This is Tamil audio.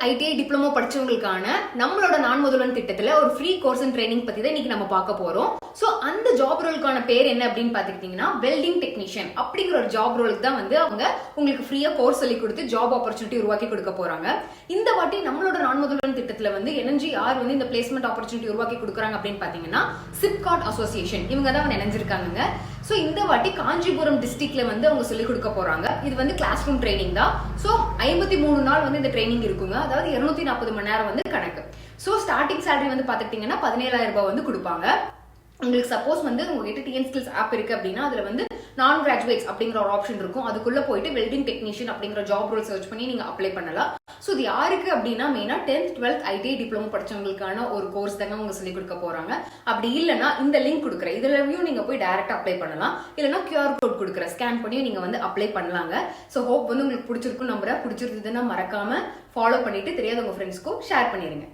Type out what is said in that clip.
ஐடிஐ டிப்ளமோ படிச்சவங்களுக்கான நம்மளோட நான் முதல்வன் திட்டத்துல ஒரு ஃப்ரீ கோர்ஸ் அண்ட் ட்ரைனிங் பத்தி தான் இன்னைக்கு நம்ம பார்க்க போறோம். சோ அந்த ஜாப் ரோலுக்கான பேர் என்ன அப்படின்னு பாத்துக்கிட்டீங்கன்னா வெல்டிங் டெக்னீஷியன் அப்படிங்கிற ஒரு ஜாப் ரோலுக்கு தான் வந்து அவங்க உங்களுக்கு ஃப்ரீயா கோர்ஸ் சொல்லி கொடுத்து ஜாப் ஆப்பர்ச்சுனிட்டி உருவாக்கி கொடுக்க போறாங்க. இந்த வாட்டி நம்மளோட நான் முதல்வன் திட்டத்துல வந்து NNG யார் வந்து இந்த பிளேஸ்மெண்ட் ஆப்பர்ச்சுனிட்டி உருவாக்கி கொடுக்குறாங்க அப்படின்னு பாத்தீங்கன்னா சிப்காட் அசோசியேஷன் இவங்க தான் வந்து இணைஞ்சிருக்காங்க. சோ இந்த வாட்டி காஞ்சிபுரம் டிஸ்ட்ரிக்ட்ல வந்து அவங்க சொல்லி கொடுக்க போறாங்க. இது வந்து கிளாஸ் ரூம் ட்ரைனிங் தான். சோ 53 நாள் வந்து இந்த ட்ரைனிங் இருக்குங்க. அதாவது 240 மணி நேரம் வந்து கணக்கு. சோ ஸ்டார்டிங் சேலரி வந்து பாத்துக்கிட்டீங்கன்னா 17,000 ரூபாய் வந்து கொடுப்பாங்க. உங்களுக்கு சப்போஸ் வந்து உங்ககிட்ட டிஎன் ஸ்கில்ஸ் ஆப் இருக்கு அப்படின்னா அதுல வந்து நான் கிராஜுவேட்ஸ் அப்படிங்கிற ஒரு ஆப்ஷன் இருக்கும். அதுக்குள்ள போயிட்டு வெல்டிங் டெக்னீஷியன் அப்படிங்கிற ஜாப் ரோல் சர்ச் பண்ணி நீங்க அப்ளை பண்ணலாம். சோ இது யாருக்கு அப்படின்னா மெயினா 10th 12th ஐடிஐ டிப்ளமோ படிச்சவங்களுக்கான ஒரு கோர்ஸ் தாங்க அவங்க சொல்லி கொடுக்க போறாங்க. அப்படி இல்லைன்னா இந்த லிங்க் கொடுக்குறேன், இதுலயும் நீங்க போய் டைரக்டா அப்ளை பண்ணலாம். இல்லைன்னா QR கோட் கொடுக்குறேன், ஸ்கேன் பண்ணி நீங்க வந்து அப்ளை பண்ணலாங்க. சோ ஹோப் வந்து உங்களுக்கு பிடிச்சிருக்கும் நம்புறேன். பிடிச்சிருந்ததுன்னா மறக்காம ஃபாலோ பண்ணிட்டு தெரியாத உங்க ஃப்ரெண்ட்ஸ்க்கும் ஷேர் பண்ணிருங்க.